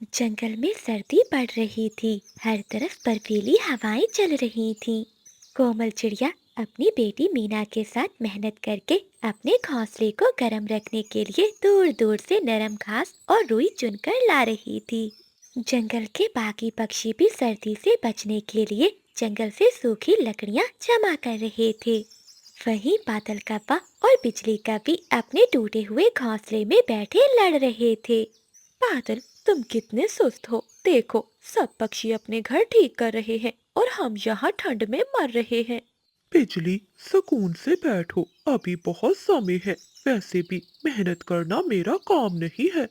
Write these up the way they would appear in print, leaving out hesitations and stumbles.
जंगल में सर्दी पड़ रही थी। हर तरफ बर्फीली हवाएं चल रही थीं। कोमल चिड़िया अपनी बेटी मीना के साथ मेहनत करके अपने घोंसले को गर्म रखने के लिए दूर दूर से नरम घास और रुई चुनकर ला रही थी। जंगल के बाकी पक्षी भी सर्दी से बचने के लिए जंगल से सूखी लकड़ियां जमा कर रहे थे। वहीं बादल कव्वा और बिजली कव्वी अपने टूटे हुए घोंसले में बैठे लड़ रहे थे। बादल, तुम कितने सुस्त हो। देखो, सब पक्षी अपने घर ठीक कर रहे हैं और हम यहाँ ठंड में मर रहे हैं। बिजली, सुकून से बैठो, अभी बहुत समय है। वैसे भी मेहनत करना मेरा काम नहीं है।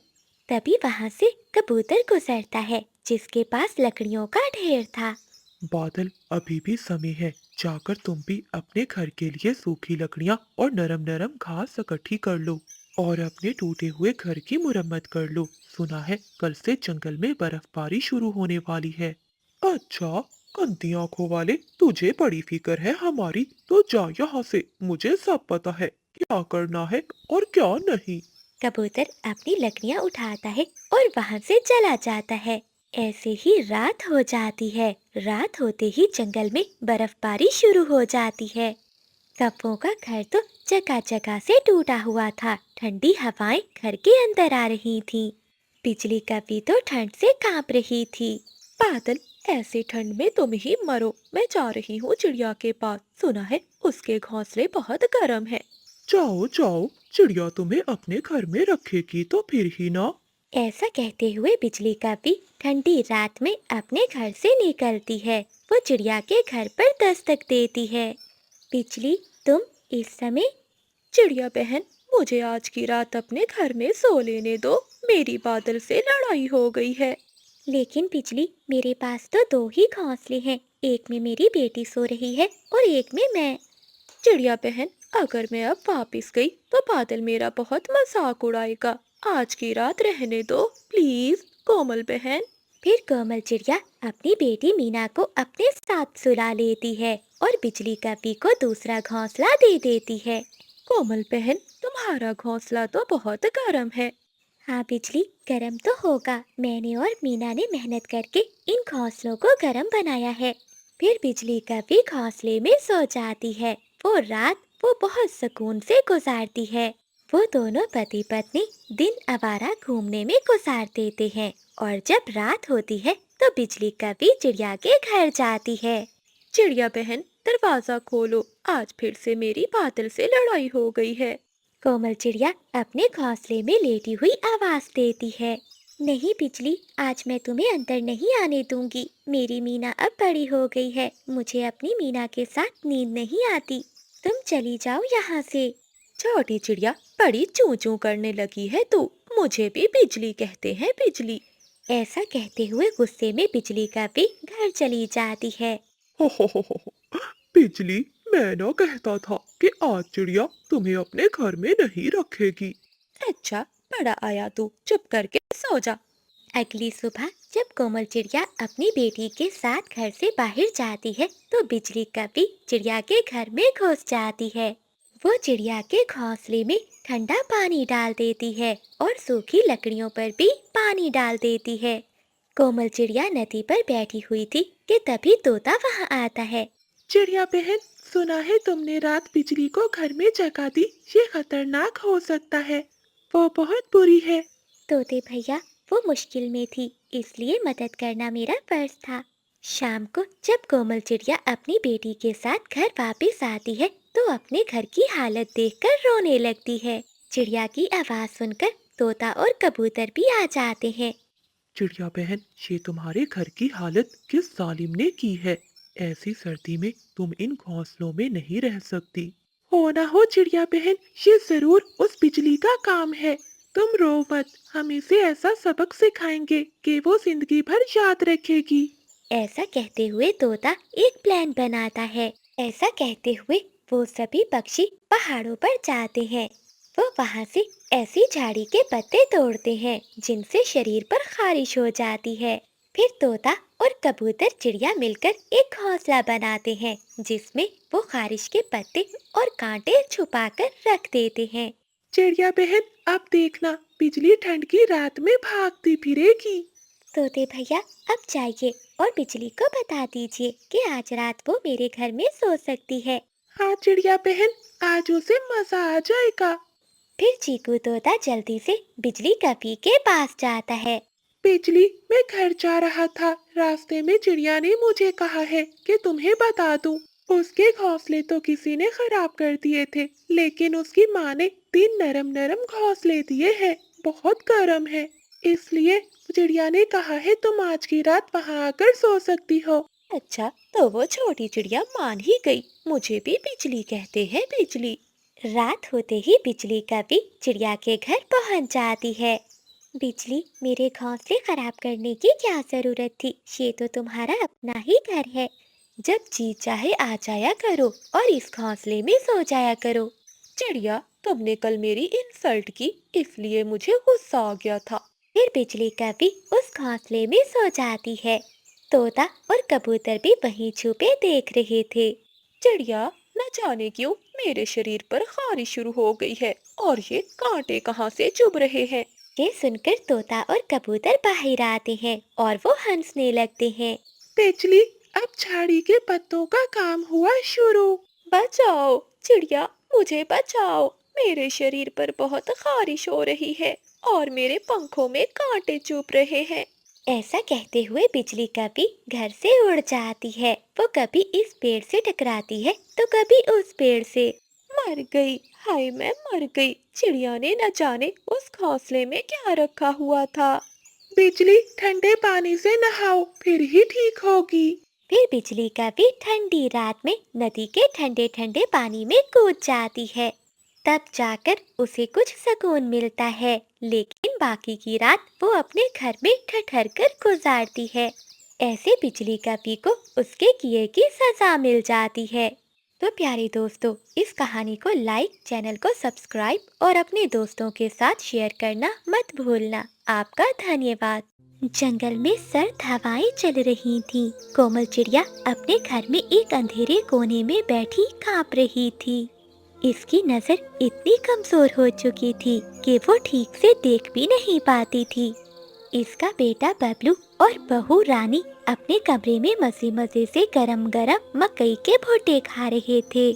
तभी वहां से कबूतर गुजरता है जिसके पास लकड़ियों का ढेर था। बादल, अभी भी समय है। जाकर तुम भी अपने घर के लिए सूखी लकड़ियाँ और नरम नरम घास इकट्ठी कर लो और अपने टूटे हुए घर की मुरम्मत कर लो। सुना है कल से जंगल में बर्फबारी शुरू होने वाली है। अच्छा, कंदी आंखों वाले, तुझे बड़ी फिक्र है हमारी, तो जा यहाँ से। मुझे सब पता है क्या करना है और क्या नहीं। कबूतर अपनी लकड़ियां उठाता है और वहां से चला जाता है। ऐसे ही रात हो जाती है। रात होते ही जंगल में बर्फबारी शुरू हो जाती है। कौवों का घर तो जगह जगह से टूटा हुआ था। ठंडी हवाएं घर के अंदर आ रही थीं। बिजली कभी तो ठंड से कांप रही थी। बादल, ऐसे ठंड में तुम ही मरो। मैं जा रही हूँ चिड़िया के पास। सुना है उसके घोंसले बहुत गर्म है। जाओ जाओ, चिड़िया तुम्हें अपने घर में रखेगी तो फिर ही ना। ऐसा कहते हुए बिजली कभी ठंडी रात में अपने घर से निकलती है। वो चिड़िया के घर पर दस्तक देती है। बिजली, तुम इस समय? चिड़िया बहन, मुझे आज की रात अपने घर में सो लेने दो। मेरी बादल से लड़ाई हो गई है। लेकिन बिजली, मेरे पास तो दो ही घोंसले हैं। एक में मेरी बेटी सो रही है और एक में मैं। चिड़िया बहन, अगर मैं अब वापस गई तो बादल मेरा बहुत मजाक उड़ाएगा। आज की रात रहने दो प्लीज, कोमल बहन। फिर कोमल चिड़िया अपनी बेटी मीना को अपने साथ सुला लेती है और बिजली कभी को दूसरा घोंसला दे देती है। कोमल बहन, तुम्हारा घोंसला तो बहुत गर्म है। हाँ बिजली, गरम तो होगा। मैंने और मीना ने मेहनत करके इन घोंसलों को गरम बनाया है। फिर बिजली कभी घोंसले में सो जाती है। वो रात वो बहुत सुकून से गुजारती है। वो दोनों पति पत्नी दिन आवारा घूमने में गुजार देते हैं और जब रात होती है तो बिजली कभी चिड़िया के घर जाती है। चिड़िया बहन, दरवाजा खोलो। आज फिर से मेरी बादल से लड़ाई हो गई है। कोमल चिड़िया अपने घोंसले में लेटी हुई आवाज देती है। नहीं बिजली, आज मैं तुम्हें अंदर नहीं आने दूंगी। मेरी मीना अब बड़ी हो गई है। मुझे अपनी मीना के साथ नींद नहीं आती। तुम चली जाओ यहाँ से। छोटी चिड़िया, बड़ी चूं चूं करने लगी है तू। मुझे भी बिजली कहते हैं, बिजली। ऐसा कहते हुए गुस्से में बिजली का भी घर चली जाती है। हो, बिजली, मैं ना कहता था कि आज चिड़िया तुम्हें अपने घर में नहीं रखेगी। अच्छा, बड़ा आया तू, चुप करके सो जा। अगली सुबह जब कोमल चिड़िया अपनी बेटी के साथ घर से बाहर जाती है तो बिजली कभी चिड़िया के घर में घुस जाती है। वो चिड़िया के घोंसले में ठंडा पानी डाल देती है और सूखी लकड़ियों पर भी पानी डाल देती है। कोमल चिड़िया नदी पर बैठी हुई थी कि तभी तोता वहां आता है। चिड़िया बहन, सुना है तुमने रात बिजली को घर में जगा दी। ये खतरनाक हो सकता है। वो बहुत बुरी है। तोते भैया, वो मुश्किल में थी, इसलिए मदद करना मेरा फर्ज था। शाम को जब कोमल चिड़िया अपनी बेटी के साथ घर वापस आती है तो अपने घर की हालत देखकर रोने लगती है। चिड़िया की आवाज सुनकर तोता और कबूतर भी आ जाते हैं। चिड़िया बहन, ये तुम्हारे घर की हालत किस जालिम ने की है। ऐसी सर्दी में तुम इन घोंसलों में नहीं रह सकती। हो ना हो चिड़िया बहन, ये जरूर उस बिजली का काम है। तुम रो मत, हम इसे ऐसा सबक सिखाएंगे कि वो जिंदगी भर याद रखेगी। ऐसा कहते हुए तोता एक प्लान बनाता है। ऐसा कहते हुए वो सभी पक्षी पहाड़ों पर जाते हैं। वो वहां से ऐसी झाड़ी के पत्ते तोड़ते हैं जिनसे शरीर पर खारिश हो जाती है। फिर तोता और कबूतर चिड़िया मिलकर एक घोंसला बनाते हैं जिसमें वो खारिश के पत्ते और कांटे छुपाकर रख देते हैं। चिड़िया बहन, अब देखना बिजली ठंड की रात में भागती फिरेगी। तोते भैया, अब जाइए और बिजली को बता दीजिए कि आज रात वो मेरे घर में सो सकती है। हाँ चिड़िया बहन, आज उसे मजा आ जाएगा। फिर चीकू तोता जल्दी से बिजली कपी के पास जाता है। बिजली, मैं घर जा रहा था, रास्ते में चिड़िया ने मुझे कहा है कि तुम्हें बता दूं। उसके घोंसले तो किसी ने खराब कर दिए थे, लेकिन उसकी माँ ने 3 नरम नरम घोंसले दिए हैं, बहुत गर्म है। इसलिए चिड़िया ने कहा है तुम आज की रात वहाँ आकर सो सकती हो। अच्छा, तो वो छोटी चिड़िया मान ही गई। मुझे भी बिजली कहते हैं, बिजली। रात होते ही बिजली कभी चिड़िया के घर पहुंच जाती है। बिजली, मेरे घोंसले खराब करने की क्या जरूरत थी? ये तो तुम्हारा अपना ही घर है। जब जी चाहे आ जाया करो और इस घोंसले में सो जाया करो। चिड़िया, तुमने कल मेरी इंसल्ट की, इसलिए मुझे गुस्सा आ गया था। फिर बिजली कभी उस घोंसले में सो जाती है। तोता और कबूतर भी वहीं छुपे देख रहे थे। चिड़िया, न जाने क्यों मेरे शरीर पर खारिश शुरू हो गई है और ये कांटे कहाँ से चुभ रहे हैं। ये सुनकर तोता और कबूतर बाहर आते हैं और वो हंसने लगते हैं। बिजली, अब झाड़ी के पत्तों का काम हुआ शुरू। बचाओ चिड़िया, मुझे बचाओ। मेरे शरीर पर बहुत खारिश हो रही है और मेरे पंखों में कांटे चुभ रहे हैं। ऐसा कहते हुए बिजली कभी घर से उड़ जाती है। वो कभी इस पेड़ से टकराती है तो कभी उस पेड़ से। मर गई, हाय मैं मर गई। चिड़िया ने न जाने उस घोंसले में क्या रखा हुआ था। बिजली, ठंडे पानी से नहाओ, फिर ही ठीक होगी। फिर बिजली कभी ठंडी रात में नदी के ठंडे ठंडे पानी में कूद जाती है। तब जाकर उसे कुछ सुकून मिलता है, लेकिन बाकी की रात वो अपने घर में ठठर कर गुजारती है। ऐसे बिजली कपी को उसके किए की सजा मिल जाती है। तो प्यारे दोस्तों, इस कहानी को लाइक, चैनल को सब्सक्राइब और अपने दोस्तों के साथ शेयर करना मत भूलना। आपका धन्यवाद। जंगल में सर्द हवाएं चल रही थीं। कोमल चिड़िया अपने घर में एक अंधेरे कोने में बैठी कांप रही थी। इसकी नजर इतनी कमजोर हो चुकी थी कि वो ठीक से देख भी नहीं पाती थी। इसका बेटा बबलू और बहू रानी अपने कमरे में मजे मजे से गरम गरम मकई के भुट्टे खा रहे थे।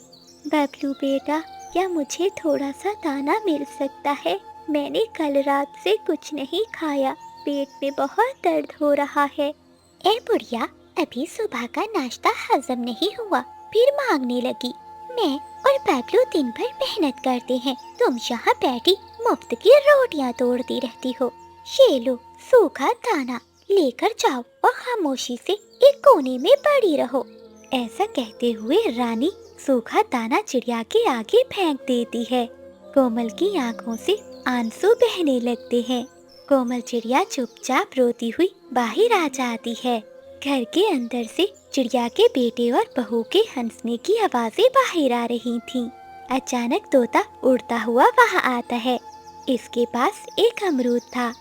बबलू बेटा, क्या मुझे थोड़ा सा दाना मिल सकता है? मैंने कल रात से कुछ नहीं खाया, पेट में बहुत दर्द हो रहा है। ए बुढ़िया, अभी सुबह का नाश्ता हजम नहीं हुआ, फिर मांगने लगी। मैं और बबलू दिन भर मेहनत करते हैं, तुम यहाँ बैठी मुफ्त की रोटियाँ तोड़ती रहती हो। ये लो सूखा दाना, लेकर जाओ और खामोशी से एक कोने में पड़ी रहो। ऐसा कहते हुए रानी सूखा दाना चिड़िया के आगे फेंक देती है। कोमल की आंखों से आंसू बहने लगते हैं। कोमल चिड़िया चुपचाप रोती हुई बाहर आ जाती है। घर के अंदर से चिड़िया के बेटे और बहू के हंसने की आवाजें बाहर आ रही थीं। अचानक तोता उड़ता हुआ वहां आता है। इसके पास एक अमरूद था।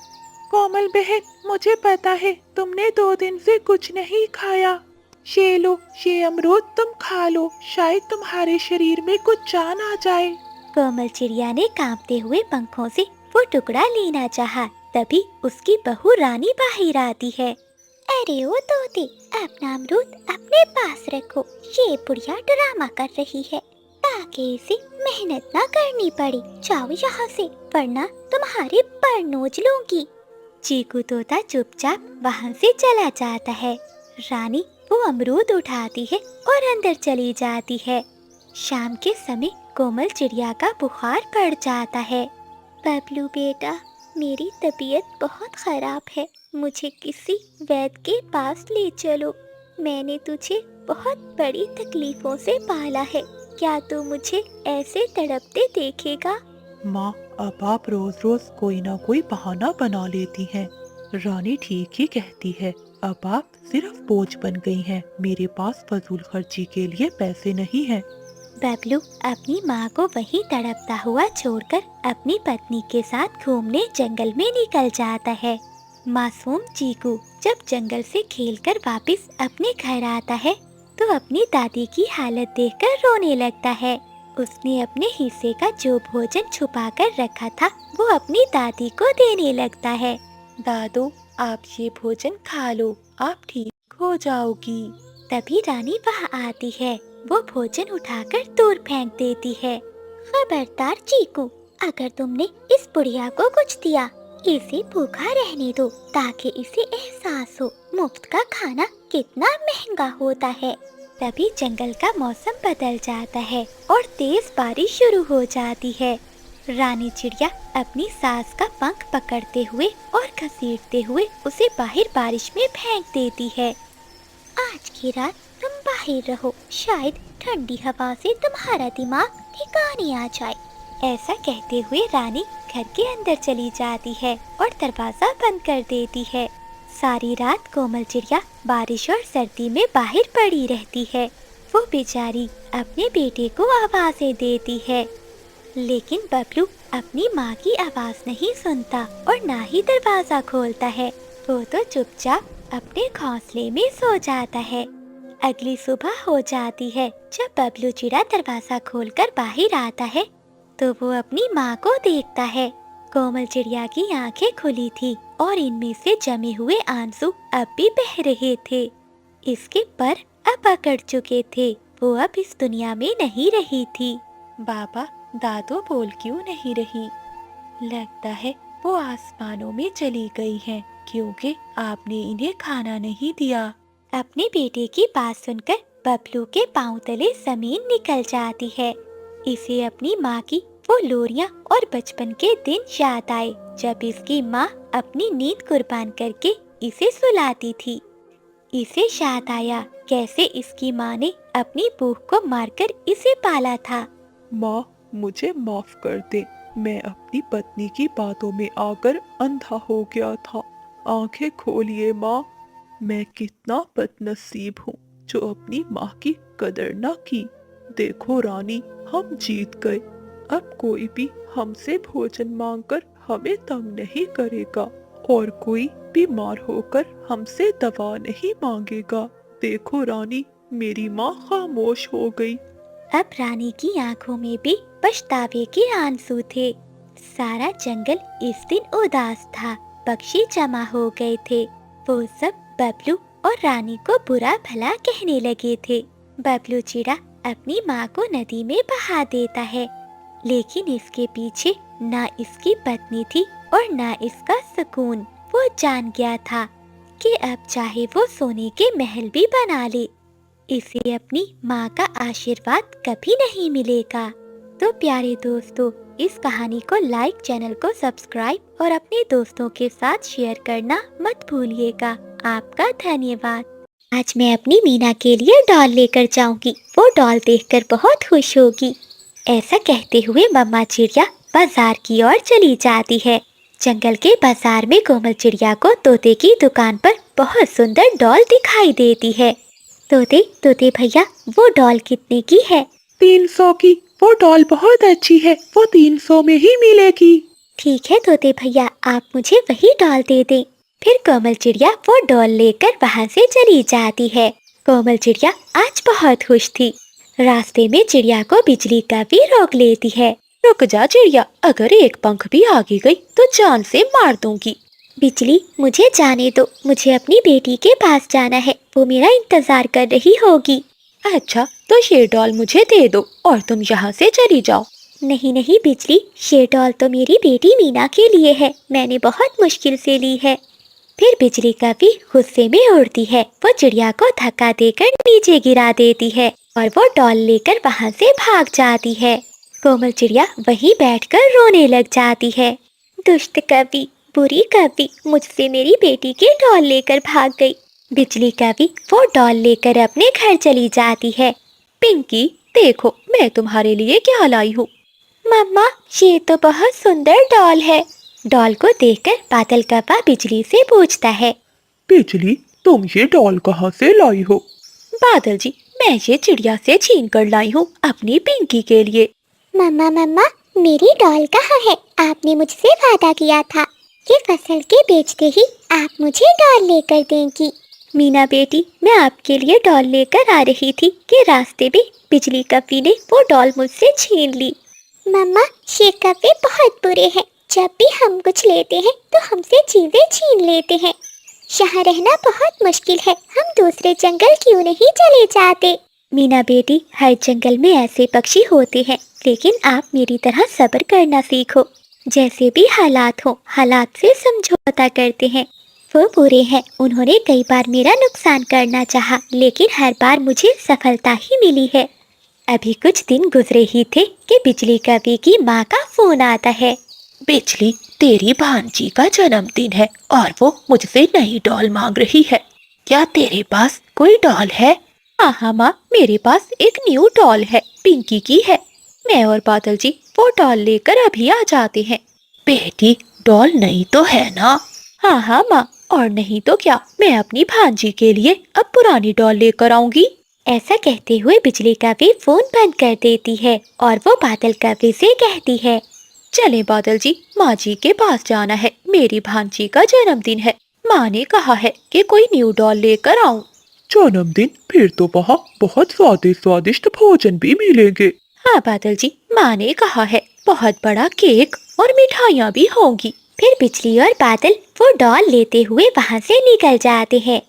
कोमल बहन, मुझे पता है तुमने 2 दिन से कुछ नहीं खाया। ये लो, ये अमरूद तुम खा लो, शायद तुम्हारे शरीर में कुछ जान आ जाए। कोमल चिड़िया ने कांपते हुए पंखों से वो टुकड़ा लेना चाहा, तभी उसकी बहू रानी बाहर आती है। अरे ओ तोते, अपना अमरूद अपने पास रखो। ये बुढ़िया ड्रामा कर रही है ताकि इसे मेहनत ना करनी पड़े। जाओ यहाँ से, वरना तुम्हारे पर नोच लूंगी। चीकू तोता चुपचाप वहाँ से चला जाता है। रानी वो अमरूद उठाती है और अंदर चली जाती है। शाम के समय कोमल चिड़िया का बुखार पड़ जाता है। बबलू बेटा, मेरी तबीयत बहुत खराब है, मुझे किसी वैद्य के पास ले चलो। मैंने तुझे बहुत बड़ी तकलीफों से पाला है, क्या तू मुझे ऐसे तड़पते देखेगा? माँ, अब आप रोज रोज कोई ना कोई बहाना बना लेती हैं। रानी ठीक ही कहती है, अब आप सिर्फ बोझ बन गई हैं। मेरे पास फजूल खर्ची के लिए पैसे नहीं हैं। बबलू अपनी माँ को वहीं तड़पता हुआ छोड़कर अपनी पत्नी के साथ घूमने जंगल में निकल जाता है। मासूम चीकू जब जंगल से खेलकर वापस अपने घर आता है तो अपनी दादी की हालत देखकर रोने लगता है। उसने अपने हिस्से का जो भोजन छुपा कर रखा था वो अपनी दादी को देने लगता है। दादू, आप ये भोजन खा लो, आप ठीक हो जाओगी। तभी रानी वहाँ आती है। वो भोजन उठाकर दूर फेंक देती है। खबरदार चीकू, अगर तुमने इस बुढ़िया को कुछ दिया, इसे भूखा रहने दो ताकि इसे एहसास हो मुफ्त का खाना कितना महंगा होता है। तभी जंगल का मौसम बदल जाता है और तेज बारिश शुरू हो जाती है। रानी चिड़िया अपनी सास का पंख पकड़ते हुए और घसीटते हुए उसे बाहर बारिश में फेंक देती है। आज की रात तुम बाहर रहो, शायद ठंडी हवा से तुम्हारा दिमाग ठिकाने आ जाए। ऐसा कहते हुए रानी घर के अंदर चली जाती है और दरवाजा बंद कर देती है। सारी रात कोमल चिड़िया बारिश और सर्दी में बाहर पड़ी रहती है। वो बेचारी अपने बेटे को आवाज़ें देती है, लेकिन बबलू अपनी माँ की आवाज़ नहीं सुनता और ना ही दरवाजा खोलता है। वो तो चुपचाप अपने घोंसले में सो जाता है। अगली सुबह हो जाती है। जब बबलू चिड़ा दरवाजा खोलकर बाहर आता है तो वो अपनी माँ को देखता है। कोमल चिड़िया की आंखें खुली थी और इनमें से जमे हुए आंसू अब भी बह रहे थे। इसके पर अब अकड़ चुके थे। वो अब इस दुनिया में नहीं रही थी। बाबा, दादू बोल क्यों नहीं रही? लगता है वो आसमानों में चली गई हैं, क्योंकि आपने इन्हें खाना नहीं दिया। अपने बेटे की बात सुनकर बबलू के पांव तले जमीन निकल जाती है। इसे अपनी माँ की वो लोरियां और बचपन के दिन याद आए, जब इसकी माँ अपनी नींद कुर्बान करके इसे सुलाती थी। इसे याद आया कैसे इसकी माँ ने अपनी भूख को मारकर इसे पाला था। माँ, मुझे माफ कर दे। मैं अपनी पत्नी की बातों में आकर अंधा हो गया था। आंखें खोलिए माँ। मैं कितना बदनसीब हूँ जो अपनी माँ की कदर न की। देखो रानी, हम जीत गए। अब कोई भी हमसे भोजन मांगकर हमें तंग नहीं करेगा और कोई बीमार होकर हमसे दवा नहीं मांगेगा। देखो रानी, मेरी माँ खामोश हो गई। अब रानी की आंखों में भी पछतावे के आंसू थे। सारा जंगल इस दिन उदास था। पक्षी जमा हो गए थे। वो सब बबलू और रानी को बुरा भला कहने लगे थे। बबलू चिड़ा अपनी माँ को नदी में बहा देता है, लेकिन इसके पीछे ना इसकी पत्नी थी और ना इसका सुकून। वो जान गया था कि अब चाहे वो सोने के महल भी बना ले, इसे अपनी माँ का आशीर्वाद कभी नहीं मिलेगा। तो प्यारे दोस्तों, इस कहानी को लाइक, चैनल को सब्सक्राइब और अपने दोस्तों के साथ शेयर करना मत भूलिएगा। आपका धन्यवाद। आज मैं अपनी मीना के लिए डॉल लेकर जाऊंगी। वो डॉल देखकर बहुत खुश होगी। ऐसा कहते हुए मम्मा चिड़िया बाजार की ओर चली जाती है। जंगल के बाजार में कोमल चिड़िया को तोते की दुकान पर बहुत सुंदर डॉल दिखाई देती है। तोते भैया, वो डॉल कितने की है? 300 की। वो डॉल बहुत अच्छी है, वो 300 में ही मिलेगी। ठीक है तोते भैया, आप मुझे वही डॉल दे दें। फिर कोमल चिड़िया वो डॉल लेकर वहाँ से चली जाती है। कोमल चिड़िया आज बहुत खुश थी। रास्ते में चिड़िया को बिजली का भी रोक लेती है। रुक जा चिड़िया, अगर एक पंख भी आगे गई तो जान से मार दूंगी। बिजली, मुझे जाने दो, मुझे अपनी बेटी के पास जाना है। वो मेरा इंतजार कर रही होगी। अच्छा, तो ये डॉल मुझे दे दो और तुम यहाँ से चली जाओ। नहीं नहीं बिजली, ये डॉल तो मेरी बेटी मीना के लिए है। मैंने बहुत मुश्किल से ली है। फिर बिजली कभी गुस्से में उड़ती है। वो चिड़िया को धक्का देकर नीचे गिरा देती है और वो डॉल लेकर वहाँ से भाग जाती है। कोमल चिड़िया वहीं बैठकर रोने लग जाती है। दुष्ट कवि, बुरी कवि, मुझसे मेरी बेटी की डॉल लेकर भाग गई। बिजली कवि वो डॉल लेकर अपने घर चली जाती है। पिंकी, देखो मैं तुम्हारे लिए क्या लाई हूँ। मम्मा, ये तो बहुत सुंदर डॉल है। डॉल को देखकर बादल कव्वा बिजली से पूछता है। बिजली, तुम ये डॉल कहाँ से लाई हो? बादल जी, मैं ये चिड़िया से छीन कर लाई हूँ अपनी पिंकी के लिए। मम्मा, मेरी डॉल कहाँ है? आपने मुझसे वादा किया था कि फसल के बेचते ही आप मुझे डॉल लेकर देंगी। मीना बेटी, मैं आपके लिए डॉल लेकर आ रही थी कि रास्ते में बिजली कव्वी ने वो डॉल मुझसे छीन ली। मम्मा, ये कव्वे बहुत बुरे हैं। जब भी हम कुछ लेते हैं तो हमसे चीजें छीन लेते हैं। यहाँ रहना बहुत मुश्किल है, हम दूसरे जंगल क्यों नहीं चले जाते? मीना बेटी, हर जंगल में ऐसे पक्षी होते हैं, लेकिन आप मेरी तरह सब्र करना सीखो। जैसे भी हालात हो, हालात से समझौता करते हैं। वो बुरे हैं, उन्होंने कई बार मेरा नुकसान करना चाहा, लेकिन हर बार मुझे सफलता ही मिली है। अभी कुछ दिन गुजरे ही थे कि बिजली कवि की माँ का फोन आता है। बिजली, तेरी भांजी का जन्मदिन है और वो मुझसे नई डॉल मांग रही है। क्या तेरे पास कोई डॉल है? हाँ हाँ माँ, मेरे पास एक न्यू डॉल है, पिंकी की है। मैं और बादल जी वो डॉल लेकर अभी आ जाते हैं। बेटी, डॉल नई तो है ना? हाँ हाँ माँ, और नहीं तो क्या, मैं अपनी भांजी के लिए अब पुरानी डॉल लेकर आऊंगी। ऐसा कहते हुए बिजली कवि फोन बंद कर देती है और वो बादल कवि से कहती है, चले बादल जी, माँ जी के पास जाना है, मेरी भांजी का जन्मदिन है। माँ ने कहा है कि कोई न्यू डॉल लेकर आऊं। जन्मदिन? फिर तो वहाँ बहुत स्वादिष्ट स्वादिष्ट भोजन भी मिलेंगे। हाँ बादल जी, माँ ने कहा है बहुत बड़ा केक और मिठाइयाँ भी होंगी। फिर बिजली और बादल वो डॉल लेते हुए वहाँ से निकल जाते हैं।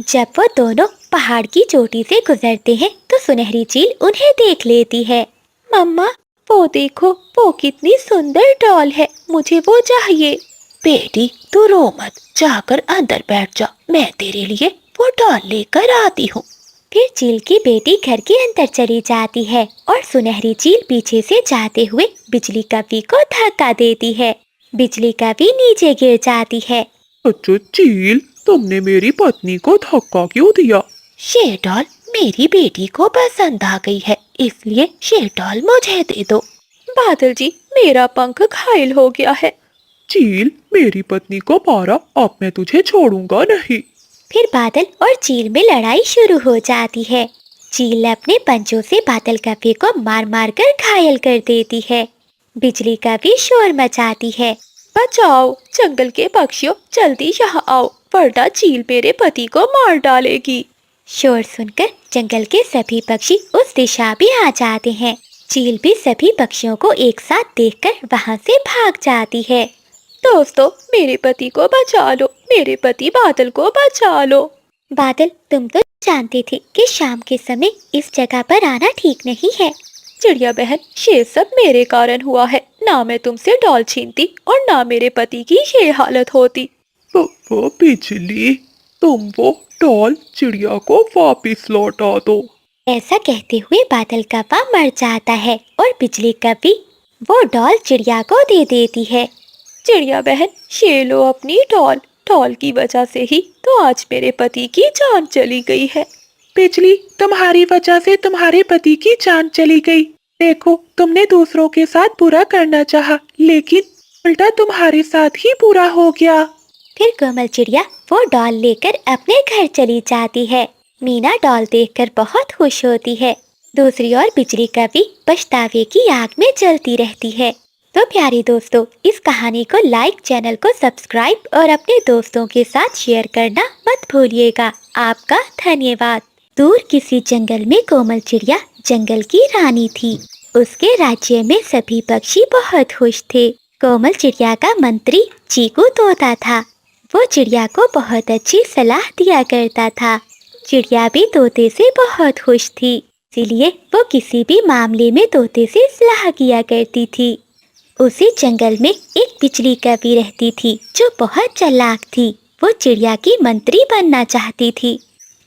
जब वो दोनों पहाड़ की चोटी से गुजरते हैं तो सुनहरी चील उन्हें देख लेती है। मम्मा, वो देखो, वो कितनी सुंदर डॉल है, मुझे वो चाहिए। बेटी, तू रो मत, जाकर अंदर बैठ जा, मैं तेरे लिए वो डॉल लेकर आती हूँ। फिर चील की बेटी घर के अंदर चली जाती है और सुनहरी चील पीछे से जाते हुए बिजली कवि को धक्का देती है। बिजली कवि नीचे गिर जाती है। अच्छा चील, तुमने मेरी पत्नी को धक्का क्यों दिया? ये डॉल मेरी बेटी को पसंद आ गई है, इसलिए ये डॉल मुझे दे दो। बादल जी, मेरा पंख घायल हो गया है। चील, मेरी पत्नी को मारा, अब मैं तुझे छोड़ूंगा नहीं। फिर बादल और चील में लड़ाई शुरू हो जाती है। चील अपने पंचों से बादल कवि को मार मार कर घायल कर देती है। बिजली कवि शोर मचाती है, बचाओ, जंगल के पक्षियों, जल्दी यहाँ आओ, वरना चील मेरे पति को मार डालेगी। शोर सुनकर जंगल के सभी पक्षी उस दिशा भी आ जाते हैं। चील भी सभी पक्षियों को एक साथ देखकर वहाँ से भाग जाती है। दोस्तों, मेरे पति को बचा लो, मेरे पति बादल को बचा लो। बादल, तुम तो जानते थे कि शाम के समय इस जगह पर आना ठीक नहीं है। चिड़िया बहन, ये सब मेरे कारण हुआ है, ना मैं तुमसे डॉल छीनती और ना मेरे पति की ये हालत होती। वो बिजली, तुम वो डॉल चिड़िया को वापिस लौटा दो। ऐसा कहते हुए बादल कव्वा मर जाता है और बिजली कवि वो डॉल चिड़िया को दे देती है। चिड़िया बहन, ये लो अपनी डॉल, डॉल की वजह से ही तो आज मेरे पति की जान चली गई है। बिजली, तुम्हारी वजह से तुम्हारे पति की जान चली गई। देखो, तुमने दूसरों के साथ बुरा करना चाहा, लेकिन उल्टा तुम्हारे साथ ही बुरा हो गया। फिर कोमल चिड़िया वो डॉल लेकर अपने घर चली जाती है। मीना डॉल देखकर बहुत खुश होती है। दूसरी ओर बिजली कवि पछतावे की आग में जलती रहती है। तो प्यारे दोस्तों, इस कहानी को लाइक, चैनल को सब्सक्राइब और अपने दोस्तों के साथ शेयर करना मत भूलिएगा। आपका धन्यवाद। दूर किसी जंगल में कोमल चिड़िया जंगल की रानी थी। उसके राज्य में सभी पक्षी बहुत खुश थे। कोमल चिड़िया का मंत्री चीकू तोता था। वो चिड़िया को बहुत अच्छी सलाह दिया करता था। चिड़िया भी तोते से बहुत खुश थी, इसीलिए वो किसी भी मामले में तोते से सलाह किया करती थी। उसी जंगल में एक बिजली कवि रहती थी जो बहुत चालाक थी। वो चिड़िया की मंत्री बनना चाहती थी।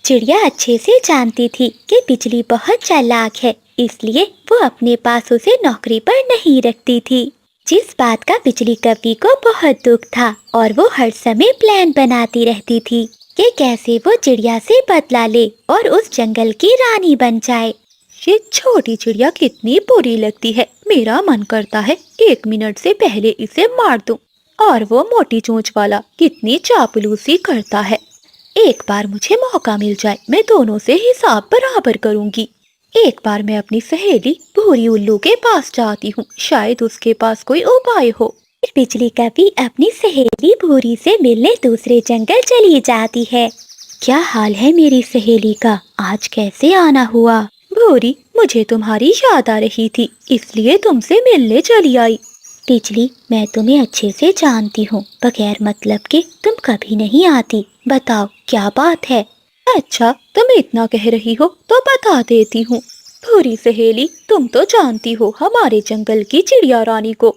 चिड़िया अच्छे से जानती थी कि बिजली बहुत चालाक है, इसलिए वो अपने पास उसे नौकरी पर नहीं रखती थी। जिस बात का बिजली कवि को बहुत दुख था और वो हर समय प्लान बनाती रहती थी कि कैसे वो चिड़िया से बदला ले और उस जंगल की रानी बन जाए। ये छोटी चिड़िया कितनी बुरी लगती है, मेरा मन करता है 1 मिनट से पहले इसे मार दूं। और वो मोटी चोंच वाला कितनी चापलूसी करता है। एक बार मुझे मौका मिल जाए, मैं दोनों से हिसाब बराबर करूंगी। एक बार मैं अपनी सहेली भूरी उल्लू के पास जाती हूँ, शायद उसके पास कोई उपाय हो। फिर बिजली कवि अपनी सहेली भूरी से मिलने दूसरे जंगल चली जाती है। क्या हाल है मेरी सहेली का, आज कैसे आना हुआ? भूरी, मुझे तुम्हारी याद आ रही थी, इसलिए तुमसे मिलने चली आई। बिजली, मैं तुम्हें अच्छे से जानती हूँ, बगैर मतलब के तुम कभी नहीं आती। बताओ क्या बात है? अच्छा, तुम इतना कह रही हो तो बता देती हूँ। भूरी सहेली, तुम तो जानती हो हमारे जंगल की चिड़िया रानी को।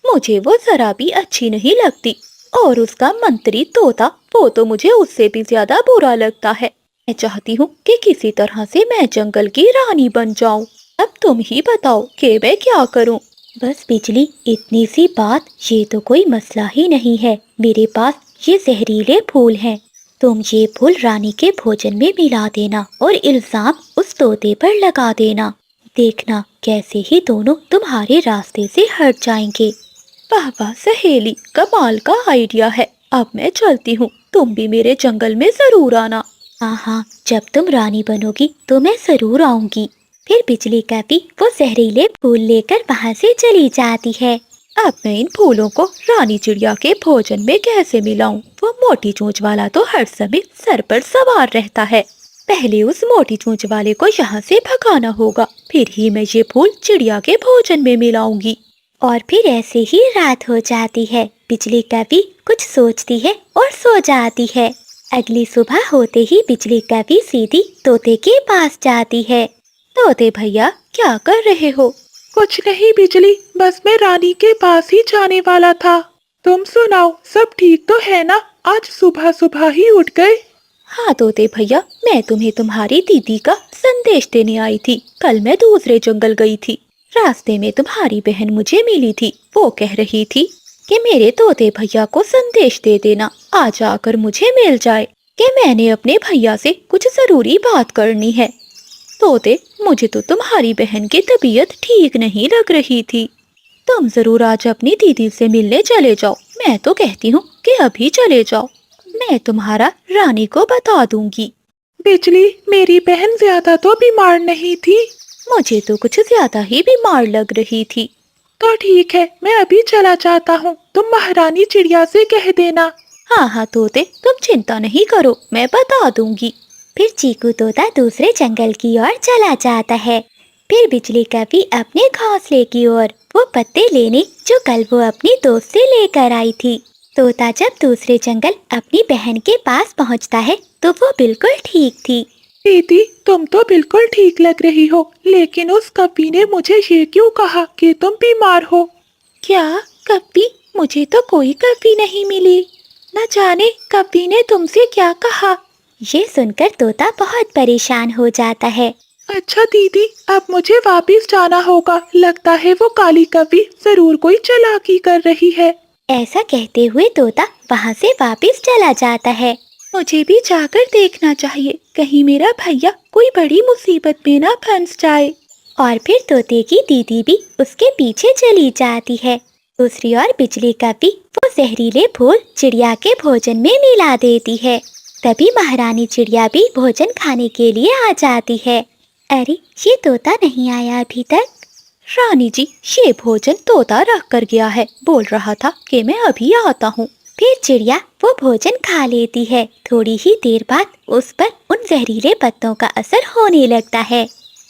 मुझे वो जरा भी अच्छी नहीं लगती। और उसका मंत्री तोता, वो तो मुझे उससे भी ज्यादा बुरा लगता है। मैं चाहती हूँ कि किसी तरह से मैं जंगल की रानी बन जाऊं। अब तुम ही बताओ कि मैं क्या करूं? बस बिजली, इतनी सी बात, ये तो कोई मसला ही नहीं है। मेरे पास ये जहरीले फूल हैं। तुम ये फूल रानी के भोजन में मिला देना और इल्जाम उस तोते पर लगा देना। देखना कैसे ही दोनों तुम्हारे रास्ते से हट जाएंगे। वाह वाह सहेली, कमाल का आइडिया है। अब मैं चलती हूँ, तुम भी मेरे जंगल में जरूर आना। हाँ हाँ, जब तुम रानी बनोगी तो मैं जरूर आऊंगी। फिर बिजली का भी वो जहरीले फूल लेकर वहाँ से चली जाती है। अब मैं इन फूलों को रानी चिड़िया के भोजन में कैसे मिलाऊं? वो मोटी चोंच वाला तो हर समय सर पर सवार रहता है। पहले उस मोटी चोंच वाले को यहाँ से भगाना होगा, फिर ही मैं ये फूल चिड़िया के भोजन में मिलाऊंगी। और फिर ऐसे ही रात हो जाती है। बिजली कभी कुछ सोचती है और सो जाती है। अगली सुबह होते ही बिजली कभी सीधी तोते के पास जाती है। तोते भैया, क्या कर रहे हो? कुछ नहीं बिजली, बस मैं रानी के पास ही जाने वाला था। तुम सुनाओ, सब ठीक तो है ना? आज सुबह सुबह ही उठ गए। हाँ तोते भैया, मैं तुम्हें तुम्हारी दीदी का संदेश देने आई थी। कल मैं दूसरे जंगल गई थी। रास्ते में तुम्हारी बहन मुझे मिली थी। वो कह रही थी कि मेरे तोते भैया को संदेश दे देना, आज आकर मुझे मिल जाए, कि मैंने अपने भैया से कुछ जरूरी बात करनी है। तोते, मुझे तो तुम्हारी बहन की तबीयत ठीक नहीं लग रही थी। तुम जरूर आज अपनी दीदी से मिलने चले जाओ। मैं तो कहती हूँ कि अभी चले जाओ। मैं तुम्हारा रानी को बता दूंगी। बिजली, मेरी बहन ज्यादा तो बीमार नहीं थी। मुझे तो कुछ ज्यादा ही बीमार लग रही थी। तो ठीक है, मैं अभी चला जाता हूँ। तुम महारानी चिड़िया से कह देना। हाँ हाँ तोते, तुम चिंता नहीं करो, मैं बता दूंगी। फिर चीकू तोता दूसरे जंगल की ओर चला जाता है। फिर बिजली कभी अपने घोंसले की ओर वो पत्ते लेने जो कल वो अपनी दोस्त से लेकर आई थी। तोता जब दूसरे जंगल अपनी बहन के पास पहुंचता है तो वो बिल्कुल ठीक थी। दीदी, तुम तो बिल्कुल ठीक लग रही हो, लेकिन उस कपी ने मुझे ये क्यों कहा कि तुम बीमार हो? क्या कपी? मुझे तो कोई कपी नहीं मिली। न जाने कपी ने तुमसे क्या कहा। ये सुनकर तोता बहुत परेशान हो जाता है। अच्छा दीदी, अब मुझे वापस जाना होगा। लगता है वो काली कपी जरूर कोई चालाकी कर रही है। ऐसा कहते हुए तोता वहाँ से वापस चला जाता है। मुझे भी जाकर देखना चाहिए, कहीं मेरा भैया कोई बड़ी मुसीबत में ना फंस जाए। और फिर तोते की दीदी भी उसके पीछे चली जाती है। दूसरी ओर बिजली का भी वो जहरीले फूल चिड़िया के भोजन में मिला देती है। तभी महारानी चिड़िया भी भोजन खाने के लिए आ जाती है। अरे, ये तोता नहीं आया अभी तक। रानी जी, ये भोजन तोता रख कर गया है, बोल रहा था कि मैं अभी आता हूँ। फिर चिड़िया वो भोजन खा लेती है। थोड़ी ही देर बाद उस पर उन जहरीले पत्तों का असर होने लगता है।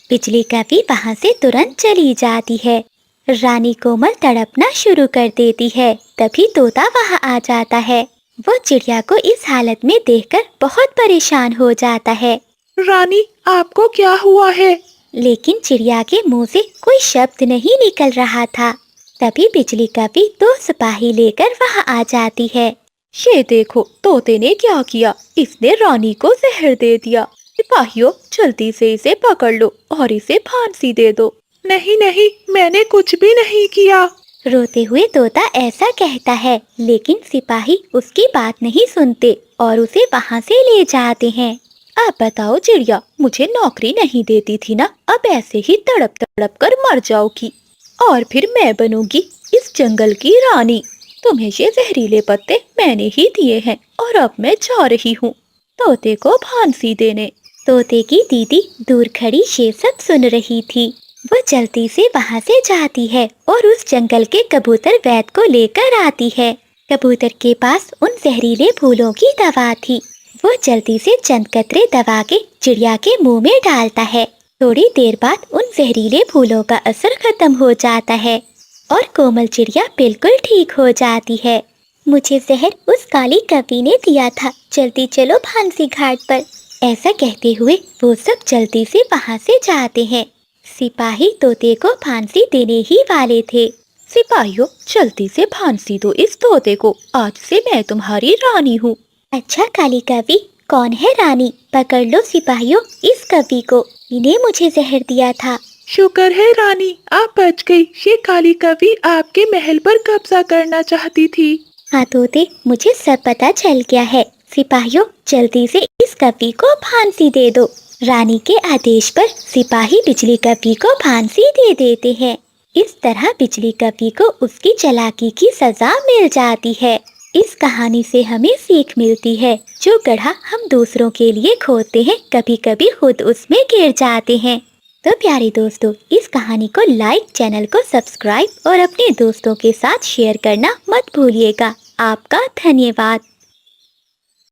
बिजली कभी वहाँ से तुरंत चली जाती है। रानी कोमल तड़पना शुरू कर देती है। तभी तोता वहाँ आ जाता है। वो चिड़िया को इस हालत में देखकर बहुत परेशान हो जाता है। रानी, आपको क्या हुआ है? लेकिन चिड़िया के मुंह से कोई शब्द नहीं निकल रहा था। तभी बिजली कभी दो सिपाही लेकर वहाँ आ जाती है। ये देखो, तोते ने क्या किया, इसने रानी को जहर दे दिया। सिपाहियों, जल्दी से इसे पकड़ लो और इसे फांसी दे दो। नहीं नहीं, मैंने कुछ भी नहीं किया। रोते हुए तोता ऐसा कहता है, लेकिन सिपाही उसकी बात नहीं सुनते और उसे वहाँ से ले जाते हैं। अब बताओ चिड़िया, मुझे नौकरी नहीं देती थी ना, अब ऐसे ही तड़प तड़प कर मर जाओगी और फिर मैं बनूंगी इस जंगल की रानी। तुम्हें ये जहरीले पत्ते मैंने ही दिए हैं और अब मैं जा रही हूँ तोते को फांसी देने। तोते की दीदी दूर खड़ी ये सब सुन रही थी। वो जल्दी से वहाँ से जाती है और उस जंगल के कबूतर वैद को लेकर आती है। कबूतर के पास उन जहरीले फूलों की दवा थी। वो जल्दी से चंद कतरे दवा के चिड़िया के मुंह में डालता है। थोड़ी देर बाद उन जहरीले फूलों का असर खत्म हो जाता है और कोमल चिड़िया बिल्कुल ठीक हो जाती है। मुझे जहर उस काली कवि ने दिया था। जल्दी चलो फांसी घाट पर। ऐसा कहते हुए वो सब जल्दी से वहाँ से जाते हैं। सिपाही तोते को फांसी देने ही वाले थे। सिपाहियों, जल्दी से फांसी दो इस तोते को, आज से मैं तुम्हारी रानी हूँ। अच्छा काली कवि, कौन है रानी? पकड़ लो सिपाहियों इस कवि को, इन्हें मुझे जहर दिया था। शुक्र है रानी, आप बच गई। ये काली कवि आपके महल पर कब्जा करना चाहती थी। हाँ तोते, मुझे सब पता चल गया है। सिपाहियों, जल्दी से इस कवि को फांसी दे दो। रानी के आदेश पर सिपाही बिजली कवि को फांसी दे देते हैं। इस तरह बिजली कवि को उसकी चालाकी की सजा मिल जाती है। इस कहानी से हमें सीख मिलती है, जो गड्ढा हम दूसरों के लिए खोदते हैं, कभी कभी खुद उसमें गिर जाते हैं। तो प्यारे दोस्तों, इस कहानी को लाइक, चैनल को सब्सक्राइब और अपने दोस्तों के साथ शेयर करना मत भूलिएगा। आपका धन्यवाद।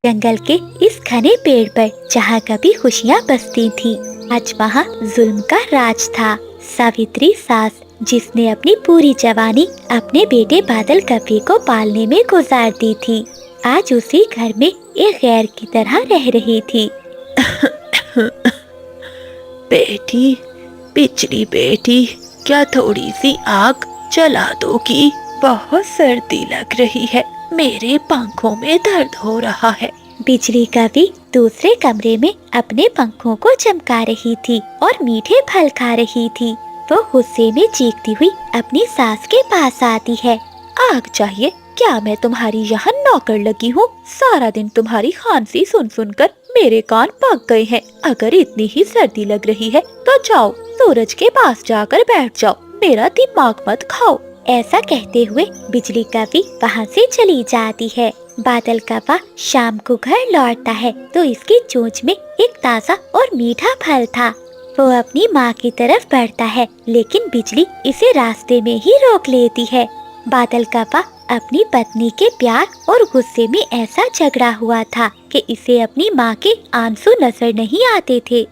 जंगल के इस घने पेड़ पर जहाँ कभी खुशियाँ बसती थी, आज वहाँ जुल्म का राज था। सावित्री सास, जिसने अपनी पूरी जवानी अपने बेटे बादल कवि को पालने में गुजार दी थी, आज उसी घर में एक गैर की तरह रह रही थी। बेटी, पिछली बेटी, क्या थोड़ी सी आग जला दोगी? बहुत सर्दी लग रही है, मेरे पंखों में दर्द हो रहा है। बिजली कवि दूसरे कमरे में अपने पंखों को चमका रही थी और मीठे फल खा रही थी। वो गुस्से में चीखती हुई अपनी सास के पास आती है। आग चाहिए? क्या मैं तुम्हारी यहाँ नौकर लगी हूँ? सारा दिन तुम्हारी खांसी सुन सुनकर मेरे कान पक गए हैं। अगर इतनी ही सर्दी लग रही है तो जाओ, सूरज के पास जाकर बैठ जाओ, मेरा दिमाग मत खाओ। ऐसा कहते हुए बिजली कवि वहाँ से चली जाती है। बादल कव्वा शाम को घर लौटता है तो इसकी चोंच में एक ताज़ा और मीठा फल था। वो अपनी माँ की तरफ बढ़ता है, लेकिन बिजली इसे रास्ते में ही रोक लेती है। बादल कव्वा अपनी पत्नी के प्यार और गुस्से में ऐसा झगड़ा हुआ था कि इसे अपनी माँ के आंसू नजर नहीं आते थे।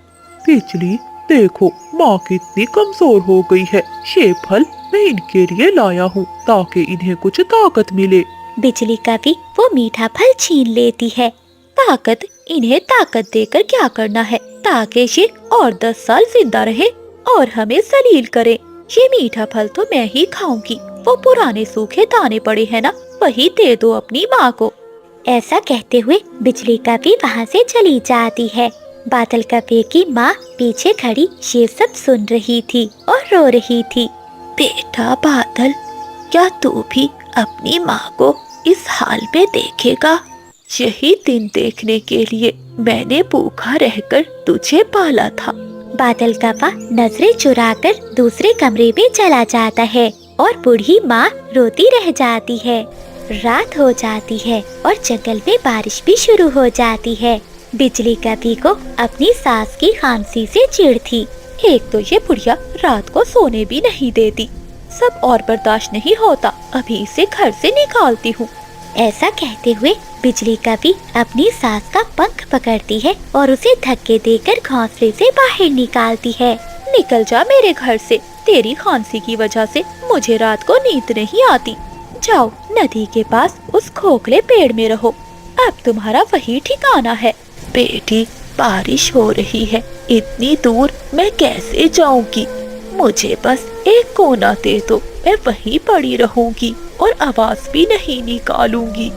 बिजली, देखो माँ कितनी कमजोर हो गई है। ये फल मैं इनके लिए लाया हूँ ताकि इन्हें कुछ ताकत मिले। बिजली कवि वो मीठा फल छीन लेती है। ताकत? इन्हें ताकत देकर क्या करना है? ताकि ये और 10 साल जिंदा रहे और हमें जलील करे। ये मीठा फल तो मैं ही खाऊंगी। वो पुराने सूखे दाने पड़े हैं ना, वही दे दो अपनी माँ को। ऐसा कहते हुए बिजली कवि वहाँ से चली जाती है। बादल कवि की माँ पीछे खड़ी ये सब सुन रही थी और रो रही थी। बेटा बादल, क्या तू भी अपनी माँ को इस हाल में देखेगा? यही दिन देखने के लिए मैंने भूखा रहकर तुझे पाला था। बादल कव्वा नजरें चुराकर दूसरे कमरे में चला जाता है और बूढ़ी माँ रोती रह जाती है। रात हो जाती है और जंगल में बारिश भी शुरू हो जाती है। बिजली कवि को अपनी सास की खांसी से चिढ़ थी। एक तो ये बुढ़िया रात को सोने भी नहीं देती, सब और बर्दाश्त नहीं होता, अभी इसे घर से निकालती हूँ। ऐसा कहते हुए बिजली कवि अपनी सास का पंख पकड़ती है और उसे धक्के देकर घोंसले से बाहर निकालती है। निकल जा मेरे घर से, तेरी खांसी की वजह से मुझे रात को नींद नहीं आती। जाओ नदी के पास उस खोखले पेड़ में रहो, अब तुम्हारा वही ठिकाना है। बेटी, बारिश हो रही है, इतनी दूर मैं कैसे जाऊंगी? मुझे बस एक कोना दे दो, मैं वहीं पड़ी रहूंगी और आवाज भी नहीं निकालूंगी।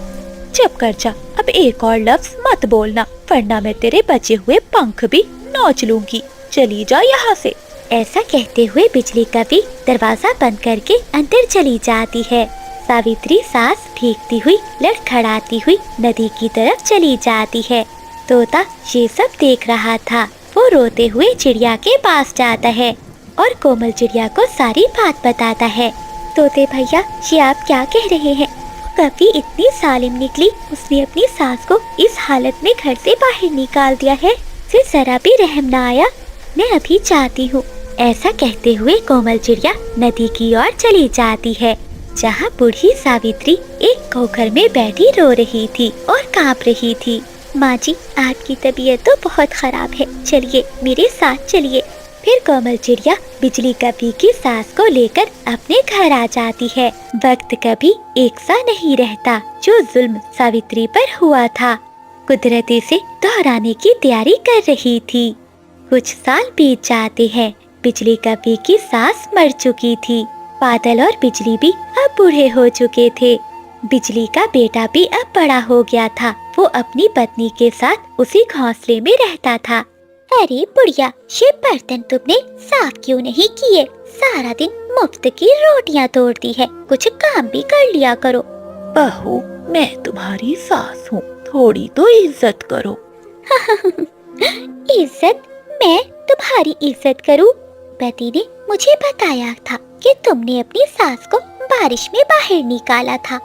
चुप कर जा, अब एक और लफ्ज मत बोलना, वरना मैं तेरे बचे हुए पंख भी नोच लूंगी। चली जा यहाँ से। ऐसा कहते हुए बिजली कवि दरवाजा बंद करके अंदर चली जाती है। सावित्री सास भीगती हुई लड़खड़ाती हुई नदी की तरफ चली जाती है। तोता ये सब देख रहा था। वो रोते हुए चिड़िया के पास जाता है और कोमल चिड़िया को सारी बात बताता है। तोते भैया, ये आप क्या कह रहे हैं? कवि इतनी सालिम निकली, उसने अपनी सास को इस हालत में घर से बाहर निकाल दिया है, फिर जरा भी रहम ना आया। मैं अभी चाहती हूँ। ऐसा कहते हुए कोमल चिड़िया नदी की ओर चली जाती है, जहाँ बूढ़ी सावित्री एक खोखर में बैठी रो रही थी और कांप रही थी। माँ जी, आपकी तबीयत तो बहुत खराब है, चलिए मेरे साथ चलिए, फिर कोमल चिड़िया बिजली कवि की सास को लेकर अपने घर आ जाती है। वक्त कभी एक सा नहीं रहता, जो जुल्म सावित्री पर हुआ था कुदरत इसे दोहराने की तैयारी कर रही थी। कुछ साल बीत जाते हैं। बिजली कवि की सास मर चुकी थी। बादल और बिजली भी अब बूढ़े हो चुके थे। बिजली का बेटा भी अब बड़ा हो गया था। वो अपनी पत्नी के साथ उसी घोंसले में रहता था। अरे बुढ़िया, ये बर्तन तुमने साफ क्यों नहीं किए? सारा दिन मुफ्त की रोटियां तोड़ती है, कुछ काम भी कर लिया करो। बहू, मैं तुम्हारी सास हूँ, थोड़ी तो इज्जत करो। इज्जत? मैं तुम्हारी इज्जत करूं? पति ने मुझे बताया था कि तुमने अपनी सास को बारिश में बाहर निकाला था।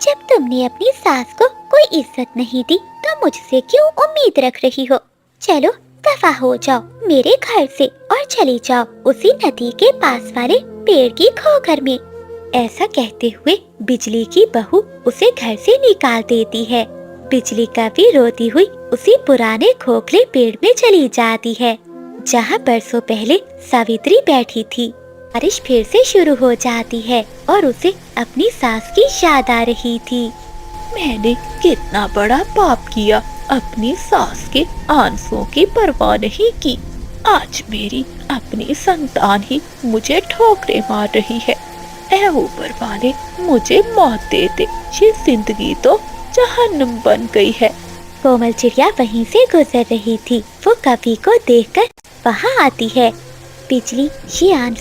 जब तुमने अपनी सास को कोई इज्जत नहीं दी तो मुझसे क्यों उम्मीद रख रही हो? चलो दफा हो जाओ मेरे घर से और चली जाओ उसी नदी के पास वाले पेड़ की खोखर में। ऐसा कहते हुए बिजली की बहू उसे घर से निकाल देती है। बिजली कवि रोती हुई उसी पुराने खोखले पेड़ में चली जाती है, जहाँ बरसों पहले सावित्री बैठी थी। बारिश फिर से शुरू हो जाती है और उसे अपनी सास की याद आ रही थी। मैंने कितना बड़ा पाप किया, अपनी सास के आंसुओं की परवाह नहीं की। आज मेरी अपनी संतान ही मुझे ठोकरें मार रही है। ऐ ऊपर वाले, मुझे मौत दे दे, ये जिंदगी तो जहन्नुम बन गई है। कोमल चिड़िया वहीं से गुजर रही थी। वो कवि को देखकर वहाँ आती है। बिजली, ये आंसू